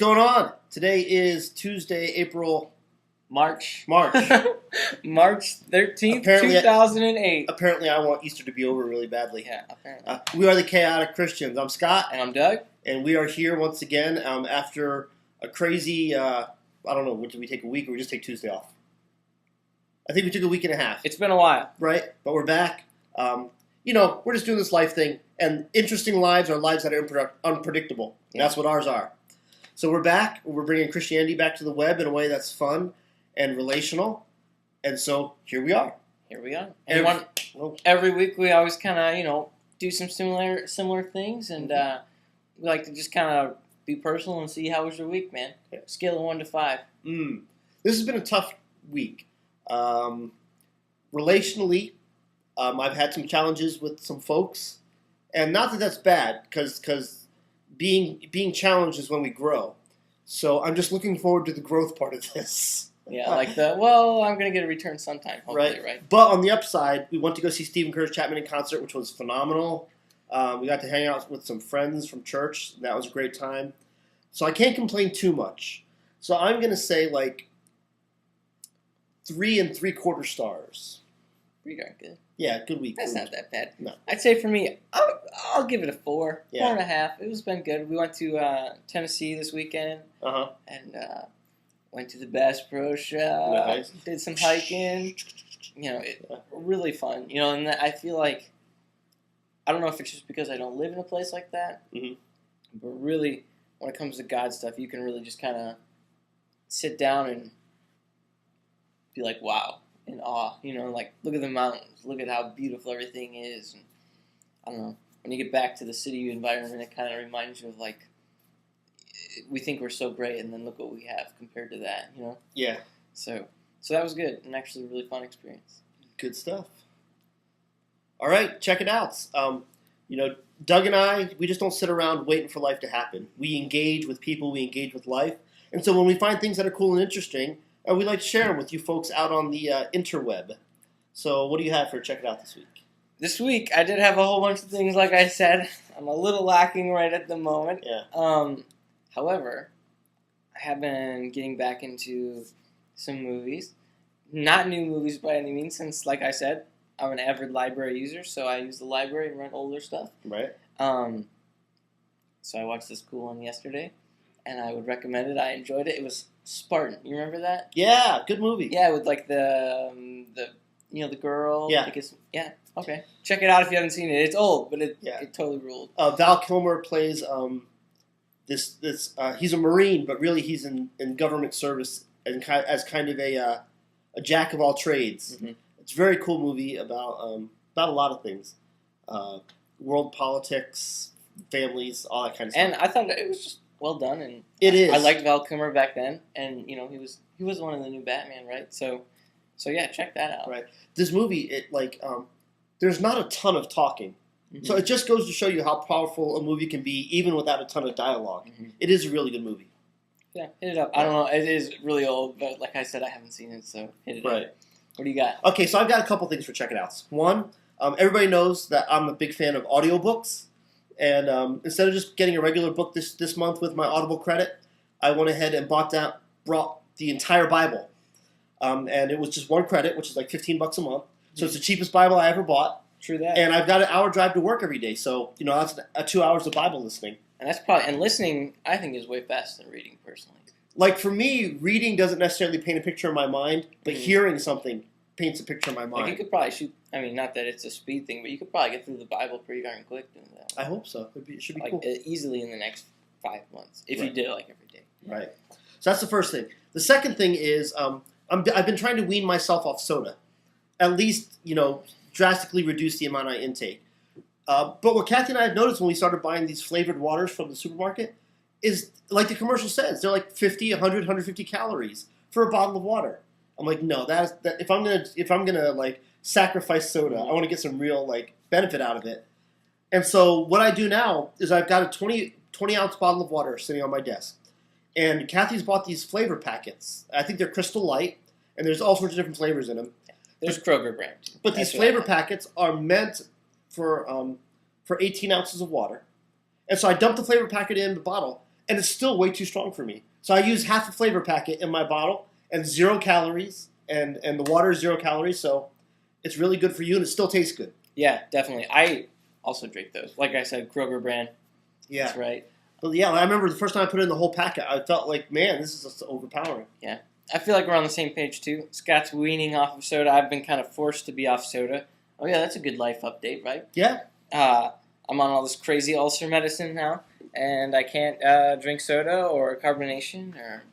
going on? Today is Tuesday, March March. March 13th, Apparently- 2008. Apparently, I want Easter to be over really badly. Yeah, apparently. We are the Chaotic Christians. I'm Scott, And I'm Doug. and we are here once again after a crazy, I don't know, did we take a week or we just take Tuesday off? I think we took a week and a half, It's been a while. right? But we're back. We're just doing this life thing, and interesting lives are lives that are unpredictable. Yeah. That's what ours are. So we're back. We're bringing Christianity back to the web in a way that's fun and relational. And so here we are. Here we are. Every- Every week we always kind of, do some similar things, and we like to just kind of be personal and see how was your week, man. Yeah. Scale of 1 to 5. This has been a tough week. Relationally, I've had some challenges with some folks, and not that that's bad, because being challenged is when we grow. So I'm just looking forward to the growth part of this. Yeah, I'm going to get a return sometime, hopefully, right? But on the upside, we went to go see Stephen Curtis Chapman in concert, which was phenomenal. We got to hang out with some friends from church. That was a great time. So I can't complain too much. So I'm going to say 3 3/4 stars. Pretty darn good. Yeah, good week. That's good not that bad. No. I'd say for me, I'll give it a 4, Yeah. 4.5. It was been good. We went to Tennessee this weekend Uh-huh. and went to the Bass Pro Shop. Nice. Did some hiking. Really fun. And I feel like I don't know if it's just because I don't live in a place like that, Mhm. but really, when it comes to God stuff, you can really just kind of sit down and be like, wow. In awe, look at the mountains, look at how beautiful everything is, and I don't know. When you get back to the city environment, it kind of reminds you of we think we're so great, and then look what we have compared to that, Yeah, So that was good, and actually a really fun experience. good stuff. All right, check it out. Doug and I, we just don't sit around waiting for life to happen. We engage with people, we engage with life. And so when we find things that are cool and interesting, we like to share them with you folks out on the interweb. So what do you have for Check It Out this week? This week, I did have a whole bunch of things, like I said. I'm a little lacking right at the moment. Yeah. However, I have been getting back into some movies. Not new movies by any means, since, like I said, I'm an avid library user, so I use the library and rent older stuff. Right. So I watched this cool one yesterday, and I would recommend it. I enjoyed it. It was Spartan. You remember that? Yeah, good movie. Yeah, with the girl. Yeah. Yeah. Okay. Check it out if you haven't seen it. It's old, but it totally ruled. Val Kilmer plays this. He's a Marine, but really he's in government service and as kind of a jack of all trades. Mm-hmm. It's a very cool movie about a lot of things, world politics, families, all that kind of stuff. And I thought it was just well done, and It is. I liked Val Kilmer back then, and he was one of the new Batman, right? So yeah, check that out. Right. This movie, there's not a ton of talking, Mm-hmm. so it just goes to show you how powerful a movie can be, even without a ton of dialogue. Mm-hmm. It is a really good movie. Yeah, hit it up. I don't know, it is really old, but like I said, I haven't seen it, so hit it Right. up. What do you got? Okay, so I've got a couple things for Check It Outs. One, everybody knows that I'm a big fan of audiobooks. And instead of just getting a regular book this month with my Audible credit, I went ahead and brought the entire Bible. And it was just one credit, which is like $15 a month. So it's the cheapest Bible I ever bought. True that. And I've got an hour drive to work every day. So, that's 2 hours of Bible listening. And that's and listening, I think, is way faster than reading, personally. Like, for me, reading doesn't necessarily paint a picture in my mind, but Mhm. hearing something paints a picture in my mind. Like, you could probably shoot, not that it's a speed thing, but you could probably get through the Bible pretty darn quick doing that. I hope so. It should be cool. Easily in the next 5 months, if you Right. did it every day. Right. So that's the first thing. The second thing is I've been trying to wean myself off soda. At least, drastically reduce the amount I intake. But what Kathy and I have noticed when we started buying these flavored waters from the supermarket is, like the commercial says, they're like 50, 100, 150 calories for a bottle of water. I'm like, no, if I'm gonna sacrifice soda, I want to get some real benefit out of it. And so what I do now is I've got a 20 ounce bottle of water sitting on my desk. And Kathy's bought these flavor packets. I think they're Crystal Light, and there's all sorts of different flavors in them. There's Kroger brand. But these flavor packets are meant for 18 ounces of water. And so I dump the flavor packet in the bottle, and it's still way too strong for me. So I use half a flavor packet in my bottle and 0 calories, and the water is 0 calories, so it's really good for you, and it still tastes good. Yeah, definitely. I also drink those. Like I said, Kroger brand. Yeah. That's right. But yeah, I remember the first time I put it in the whole packet, I felt like, man, this is just overpowering. I feel like we're on the same page, too. Scott's weaning off of soda. I've been kind of forced to be off soda. Oh, yeah, that's a good life update, right? Yeah. I'm on all this crazy ulcer medicine now, and I can't drink soda or carbonation or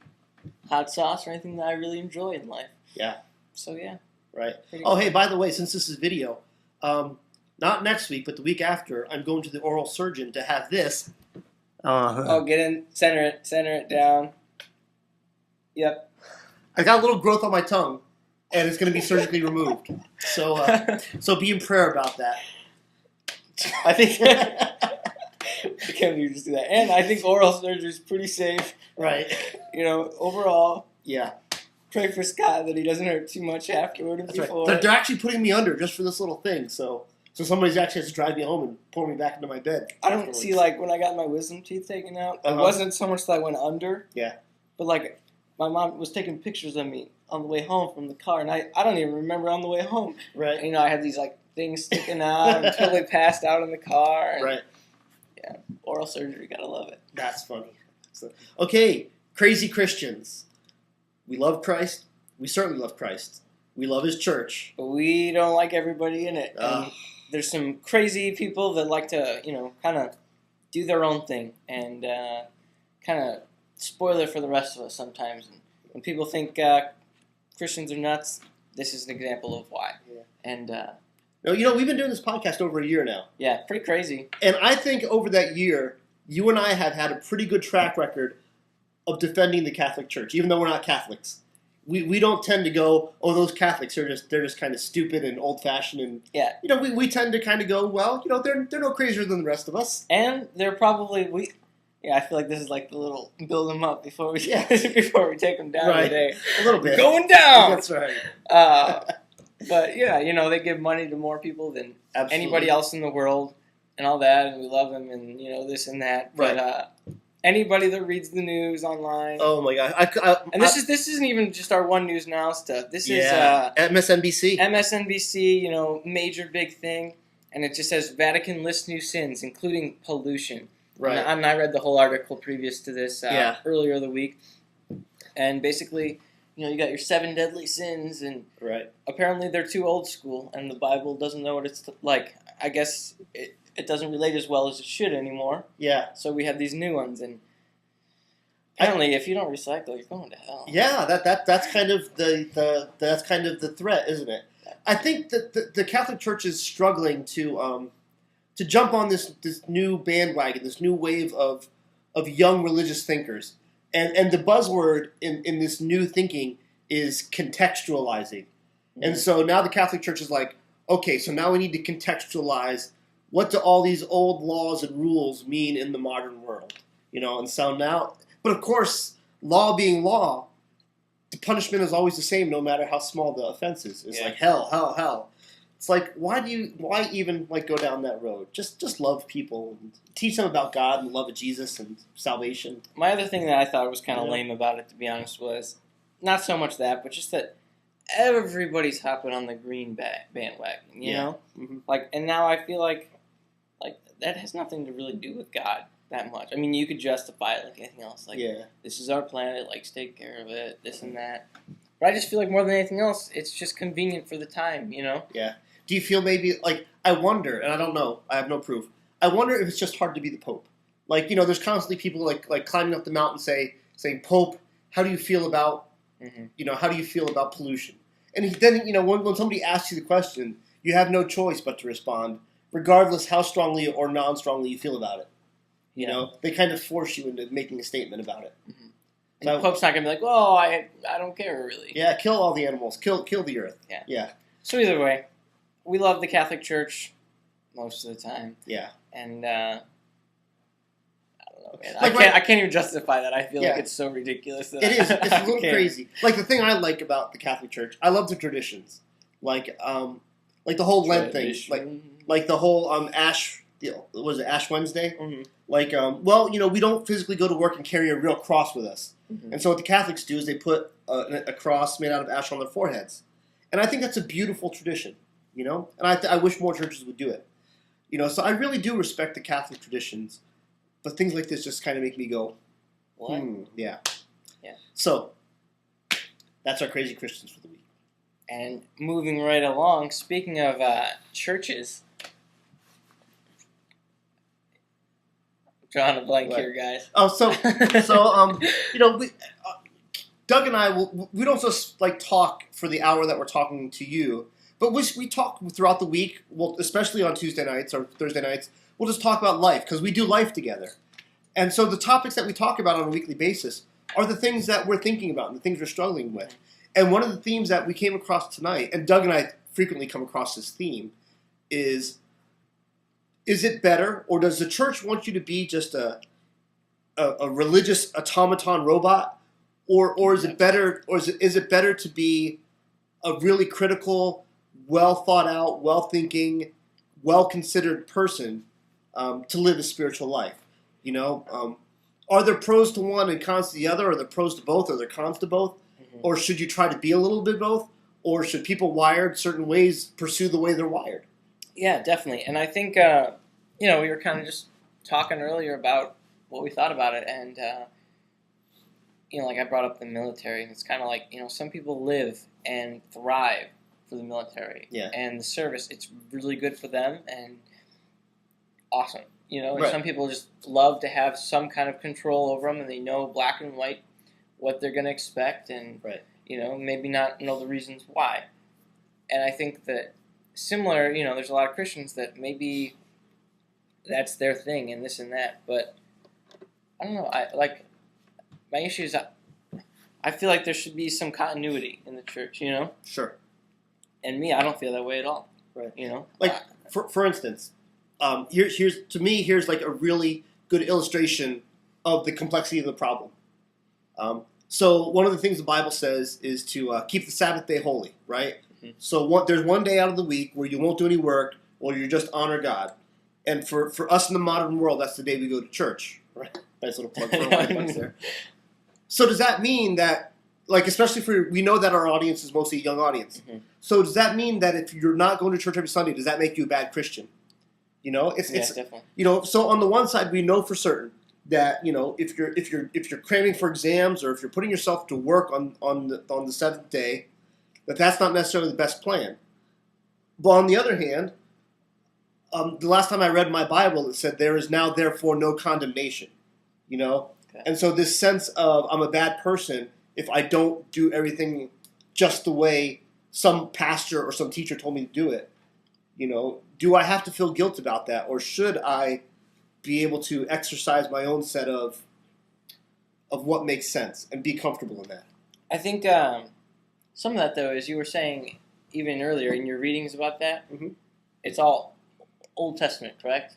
hot sauce or anything that I really enjoy in life. Yeah. So, yeah. Right. Pretty Oh, cool. hey, by the way, since this is video, not next week, but the week after, I'm going to the oral surgeon to have this. Oh, get in. Center it down. Yep. I got a little growth on my tongue, and it's going to be surgically removed. So, so be in prayer about that. I think I can't believe you just do that. And I think oral surgery is pretty safe. Right. You know, overall, Yeah. pray for Scott that he doesn't hurt too much afterward and That's right. before. They're actually putting me under just for this little thing. So somebody's actually has to drive me home and pour me back into my bed. I don't afterwards. see, like, when I got my wisdom teeth taken out, it Uh-huh. wasn't so much that I went under. Yeah. But, like, my mom was taking pictures of me on the way home from the car, and I don't even remember on the way home. Right. And, you know, I had these, like, things sticking out and totally passed out in the car. And Right. oral surgery, gotta love it. That's funny. So, okay, crazy Christians. We love Christ. We certainly love Christ. We love His church. But we don't like everybody in it. Ugh. And there's some crazy people that like to, you know, kind of do their own thing and kind of spoil it for the rest of us sometimes. And when people think Christians are nuts, this is an example of why. Yeah. And No, you know, we've been doing this podcast over a year now. yeah, pretty crazy. And I think over that year, you and I have had a pretty good track record of defending the Catholic Church, even though we're not Catholics. We don't tend to go, oh, those Catholics are they're just kind of stupid and old fashioned, and Yeah. you know, we tend to kind of go, well, you know, they're no crazier than the rest of us. And they're probably yeah, I feel like this is like the little build them up before we Yeah. before we take them down Right. today. A little bit. Going down. That's right. But yeah, you know, they give money to more people than Absolutely. anybody else in the world and all that, and we love them and, you know, this and that. Right. But anybody that reads the news online, Oh my God! and this isn't even just our One News Now stuff. This is MSNBC. MSNBC, you know, major big thing, and it just says Vatican lists new sins, including pollution. Right. And I read the whole article previous to this Yeah. earlier the week, and basically, you know, you got your 7 deadly sins, and Right. apparently they're too old school, and the Bible doesn't know what it's like. I guess it doesn't relate as well as it should anymore. Yeah. So we have these new ones, and apparently, if you don't recycle, you're going to hell. Yeah. That's kind of that's kind of the threat, isn't it? I think that the Catholic Church is struggling to jump on this new bandwagon, this new wave of young religious thinkers, and the buzzword in this new thinking is contextualizing. And so now the Catholic Church is like, okay, so now we need to contextualize what do all these old laws and rules mean in the modern world, you know? And so now, but of course, law being law, the punishment is always the same, no matter how small the offense is. It's Yeah. like hell, hell, hell. It's like why even like go down that road? Just love people and teach them about God and the love of Jesus and salvation. My other thing that I thought was kind of Yeah. lame about it, to be honest, was not so much that, but just that everybody's hopping on the green bandwagon, you Yeah. know? Mm-hmm. Like, and now I feel like that has nothing to really do with God that much. I mean, you could justify it like anything else. Like, Yeah, this is our planet, like, take care of it, this and that. But I just feel like more than anything else, it's just convenient for the time, you know? yeah. Do you feel maybe like I wonder, and I don't know, I have no proof. I wonder if it's just hard to be the Pope. Like, you know, there's constantly people like climbing up the mountain saying, Pope, how do you feel about how do you feel about pollution? And then, you know, when somebody asks you the question, you have no choice but to respond, regardless how strongly or non-strongly you feel about it. You know, they kind of force you into making a statement about it. And the Pope's not going to be like, well, I don't care, really. Yeah, kill all the animals. Kill the earth. Yeah. So either way, we love the Catholic Church most of the time. Yeah. And, I don't know, man. Like, I can't even justify that. I feel like it's so ridiculous. That It is. It's a little can't. crazy. Like, the thing I like about the Catholic Church, I love the traditions. Like the whole Lent thing. Like the whole was it Ash Wednesday? Mm-hmm. Like, well, we don't physically go to work and carry a real cross with us. Mm-hmm. And so what the Catholics do is they put a cross made out of ash on their foreheads. And I think that's a beautiful tradition, And I wish more churches would do it. So I really do respect the Catholic traditions. But things like this just kind of make me go, What? Yeah. Yeah. So, that's our Crazy Christians for the week. And moving right along, speaking of churches, drawing a blank What? here, guys. Oh, so we, Doug and I, we don't just talk for the hour that we're talking to you, but we talk throughout the week. Well, especially on Tuesday nights or Thursday nights, we'll just talk about life because we do life together. And so the topics that we talk about on a weekly basis are the things that we're thinking about and the things we're struggling with. And one of the themes that we came across tonight, and Doug and I frequently come across this theme, is it better, or does the church want you to be just a religious automaton robot, or is it better, or is it better to be a really critical, well thought out, well thinking, well considered person to live a spiritual life? Are there pros to one and cons to the other? Are there pros to both? Are there cons to both? Mm-hmm. Or should you try to be a little bit both? Or should people wired certain ways pursue the way they're wired? Yeah, definitely. And I think, we were kind of just talking earlier about what we thought about it. And, I brought up the military. And it's kind of like, some people live and thrive for the military. Yeah. And the service, it's really good for them and awesome. And Right. some people just love to have some kind of control over them, and they know black and white what they're going to expect, and right. Maybe not know the reasons why. And I think that similar, there's a lot of Christians that maybe that's their thing and this and that, but I don't know. My issue is I feel like there should be some continuity in the church, Sure. And me, I don't feel that way at all. Right. Like for instance, here's like a really good illustration of the complexity of the problem. So one of the things the Bible says is to keep the Sabbath day holy, right? Mm-hmm. So there's one day out of the week where you won't do any work, or you just honor God. And for us in the modern world, that's the day we go to church. Right? Nice little plug for Wi-Fi there. So does that mean that, especially we know that our audience is mostly a young audience. Mm-hmm. So does that mean that if you're not going to church every Sunday, does that make you a bad Christian? It's definitely. So on the one side, we know for certain that if you're cramming for exams, or if you're putting yourself to work on the seventh day, that's not necessarily the best plan. But on the other hand, the last time I read my Bible, it said there is now therefore no condemnation. Okay. And so this sense of I'm a bad person if I don't do everything just the way some pastor or some teacher told me to do it. Do I have to feel guilt about that, or should I be able to exercise my own set of what makes sense and be comfortable in that? I think some of that, though, as you were saying even earlier in your readings about that, mm-hmm. It's all Old Testament, correct?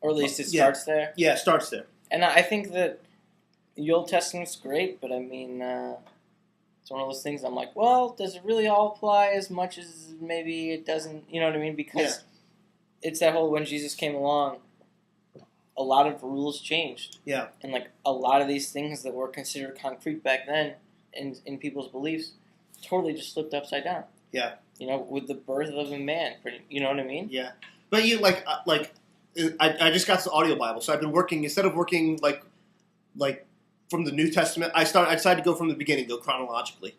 Or at least it starts there? Yeah, it starts there. And I think that the Old Testament's great, but I mean, it's one of those things I'm like, well, does it really all apply as much as maybe it doesn't? You know what I mean? Because it's that whole when Jesus came along, a lot of rules changed. Yeah. And a lot of these things that were considered concrete back then in people's beliefs totally just flipped upside down. Yeah. With the birth of a man, you know what I mean? Yeah. But I just got the audio Bible, so I've been working, instead of working like from the New Testament, I decided to go from the beginning, go chronologically.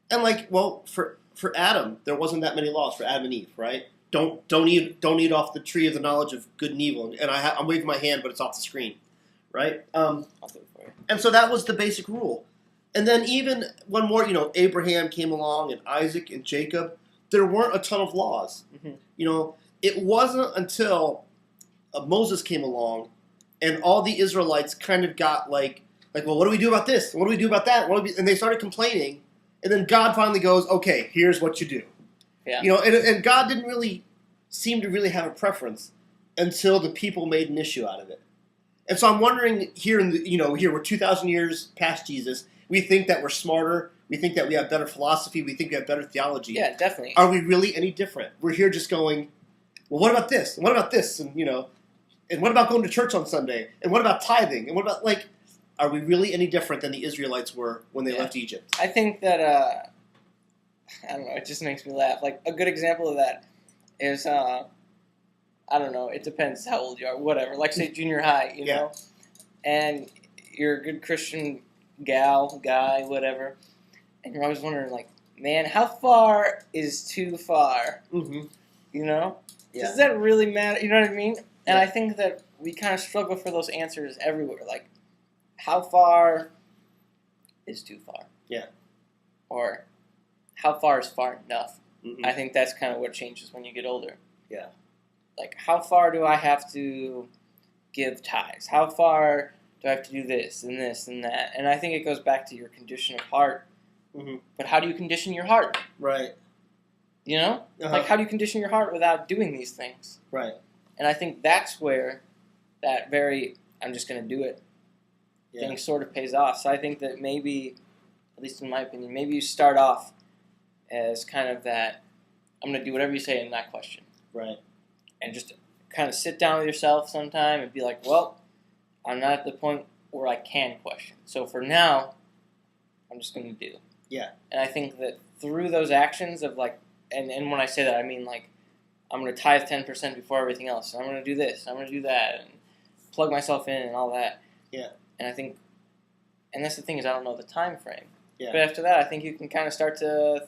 And for Adam, there wasn't that many laws for Adam and Eve, right? Don't eat off the tree of the knowledge of good and evil. And I'm waving my hand, but it's off the screen, right? I'll do it for you. And so that was the basic rule. And then even when more, Abraham came along, and Isaac and Jacob, there weren't a ton of laws. Mm-hmm. It wasn't until Moses came along, and all the Israelites kind of got well, what do we do about this? What do we do about that? And they started complaining, and then God finally goes, okay, here's what you do. Yeah. And God didn't really seem to really have a preference until the people made an issue out of it. And so I'm wondering here here we're 2,000 years past Jesus. We think that we're smarter. We think that we have better philosophy. We think we have better theology. Yeah, definitely. Are we really any different? We're here just going, well, what about this? And what about this? And And what about going to church on Sunday? And what about tithing? And what about, like, are we really any different than the Israelites were when they left Egypt? I think that, I don't know, it just makes me laugh. Like, a good example of that is, I don't know, it depends how old you are, whatever. Like, say, junior high, you know? And you're a good Christian gal, guy, whatever. And you're always wondering, like, man, how far is too far? Mm-hmm. You know? Yeah. Does that really matter? You know what I mean? And Yeah. I think that we kind of struggle for those answers everywhere. Like, how far is too far? Yeah. Or how far is far enough? Mm-hmm. I think that's kind of what changes when you get older. Yeah. Like, how far do I have to give tithes? How far do I have to do this and this and that? And I think it goes back to your condition of heart. Mm-hmm. But how do you condition your heart? Right. You know? Uh-huh. Like, how do you condition your heart without doing these things? Right. And I think that's where that very, I'm just going to do it, Yeah. thing sort of pays off. So I think that maybe, at least in my opinion, maybe you start off as kind of that, I'm going to do whatever you say and not question. Right. And just kind of sit down with yourself sometime and be like, well, I'm not at the point where I can question. So for now, I'm just going to do. Yeah. And I think that through those actions of like, and when I say that, I mean like, I'm going to tithe 10% before everything else. I'm going to do this. I'm going to do that. And plug myself in and all that. Yeah. And I think, and that's the thing is I don't know the time frame. Yeah. But after that, I think you can kind of start to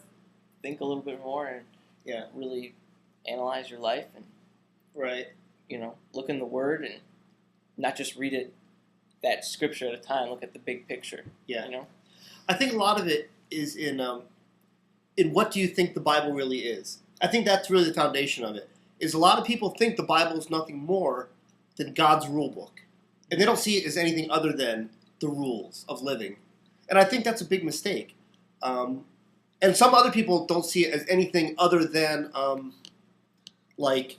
think a little bit more and Yeah. really analyze your life and, Right. you know, look in the Word and not just read it that scripture at a time. Look at the big picture. Yeah. You know. I think a lot of it is in what do you think the Bible really is. I think that's really the foundation of it. Is a lot of people think the Bible is nothing more than God's rule book, and they don't see it as anything other than the rules of living. And I think that's a big mistake. And some other people don't see it as anything other than like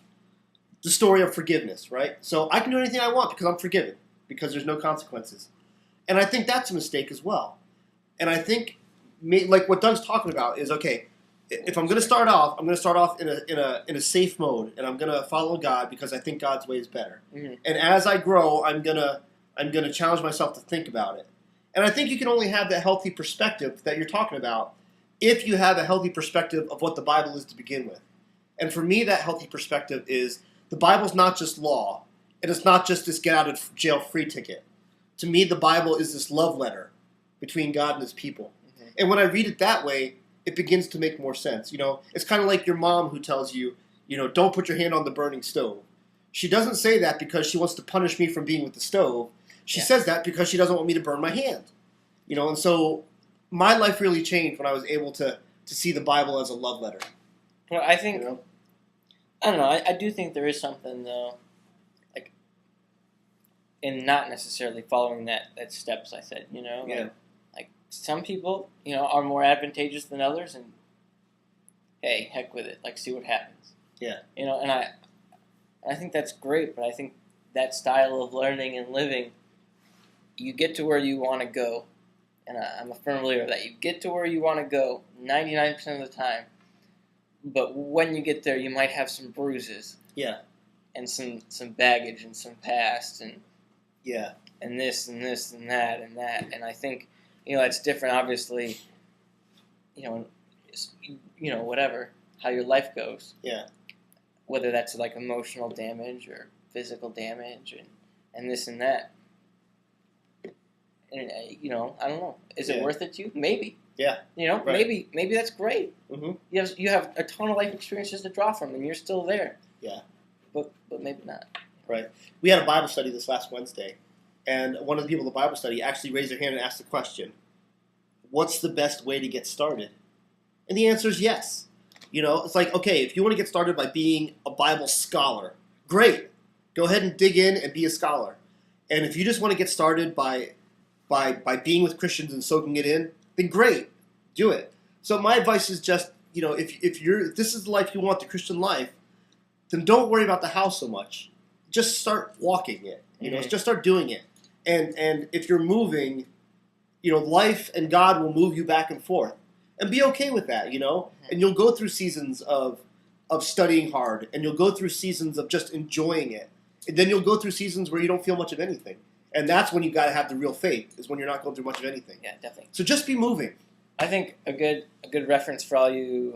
the story of forgiveness, right? So I can do anything I want because I'm forgiven, because there's no consequences. And I think that's a mistake as well. And I think, like what Doug's talking about is, okay, if I'm going to start off, I'm going to start off in a safe mode, and I'm going to follow God because I think God's way is better. Mm-hmm. And as I grow, I'm gonna challenge myself to think about it. And I think you can only have that healthy perspective that you're talking about if you have a healthy perspective of what the Bible is to begin with. And for me, that healthy perspective is the Bible's not just law, and it's not just this get out of jail free ticket. To me, the Bible is this love letter between God and His people. Mm-hmm. And when I read it that way, it begins to make more sense. You know, it's kind of like your mom who tells you, you know, don't put your hand on the burning stove. She doesn't say that because she wants to punish me for being with the stove. She says that because she doesn't want me to burn my hand. You know, and so my life really changed when I was able to see the Bible as a love letter. Well, I think, You know? I don't know, I do think there is something, though, like, in not necessarily following that steps I said, you know? Yeah. Like, some people, you know, are more advantageous than others, and, hey, heck with it. Like, see what happens. Yeah. You know, and I think that's great, but I think that style of learning and living, you get to where you want to go. And I'm a firm believer of that. You get to where you want to go 99% of the time. But when you get there, you might have some bruises. Yeah. And some baggage and some past and Yeah. and this and this and that and that. And I think, you know, that's different, obviously, you know, whatever, how your life goes. Yeah. Whether that's like emotional damage or physical damage and this and that. And, you know, I don't know. Is it Yeah. worth it to you? Maybe. Yeah. You know, Right. maybe that's great. Mm-hmm. You have a ton of life experiences to draw from, and you're still there. Yeah. But maybe not. Right. We had a Bible study this last Wednesday, and one of the people in the Bible study actually raised their hand and asked the question, what's the best way to get started? And the answer is yes. You know, it's like, okay, if you want to get started by being a Bible scholar, great. Go ahead and dig in and be a scholar. And if you just want to get started by being with Christians and soaking it in, then great, do it. So my advice is just, you know, if this is the life you want, the Christian life, then don't worry about the how so much. Just start walking it. You know, Mhm. just start doing it. And if you're moving, you know, life and God will move you back and forth. And be okay with that, you know? And you'll go through seasons of studying hard, and you'll go through seasons of just enjoying it. then you'll go through seasons where you don't feel much of anything, and that's when you got to have the real faith. Is when you're not going through much of anything. Yeah, definitely. So just be moving. I think a good reference for all you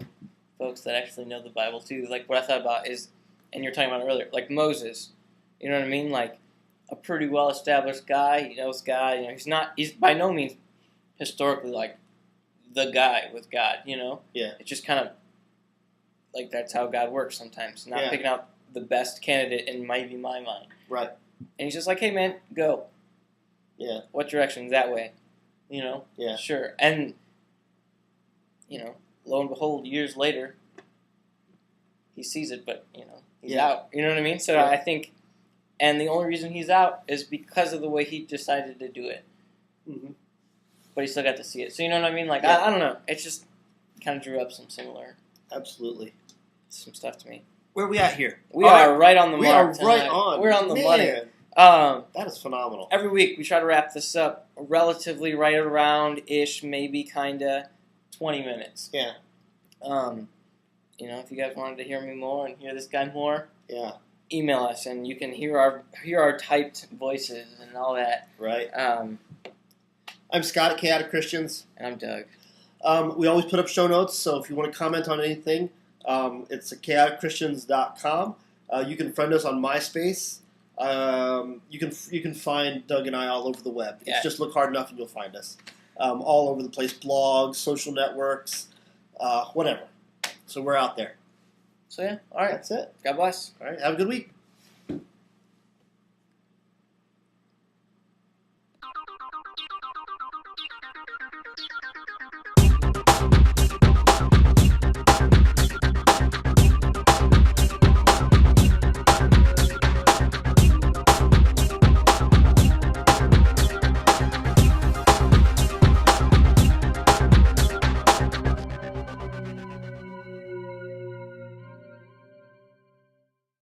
folks that actually know the Bible too, like what I thought about is, and you were talking about it earlier, like Moses. You know what I mean? Like a pretty well established guy. He knows God. You know, he's by no means historically like the guy with God. You know? Yeah. It's just kind of like that's how God works sometimes. Not Yeah. picking out the best candidate in maybe my mind. Right. And he's just like, hey man, go. Yeah. What direction? That way. You know? Yeah. Sure. And you know, lo and behold, years later, he sees it, but he's Yeah. out. You know what I mean? So Yeah. I think, and the only reason he's out is because of the way he decided to do it. Mm-hmm. But he still got to see it. So you know what I mean? Like Yeah. I don't know. It just kind of drew up some similar Absolutely. some stuff to me. Where are we at here? We All are right on the We mark. are tonight. right on. We're on the Man, money. That is phenomenal. Every week we try to wrap this up relatively right around ish, maybe kinda 20 minutes. Yeah. If you guys wanted to hear me more and hear this guy more, Yeah. email us and you can hear our typed voices and all that. Right. And I'm Scott at Chaotic Christians. I'm Doug. We always put up show notes, so if you want to comment on anything, it's at chaoticchristians.com. You can friend us on MySpace. You can find Doug and I all over the web. Yeah. It's just look hard enough and you'll find us. All over the place, blogs, social networks, whatever. So we're out there. So yeah, all right. That's it. God bless. All right. Have a good week.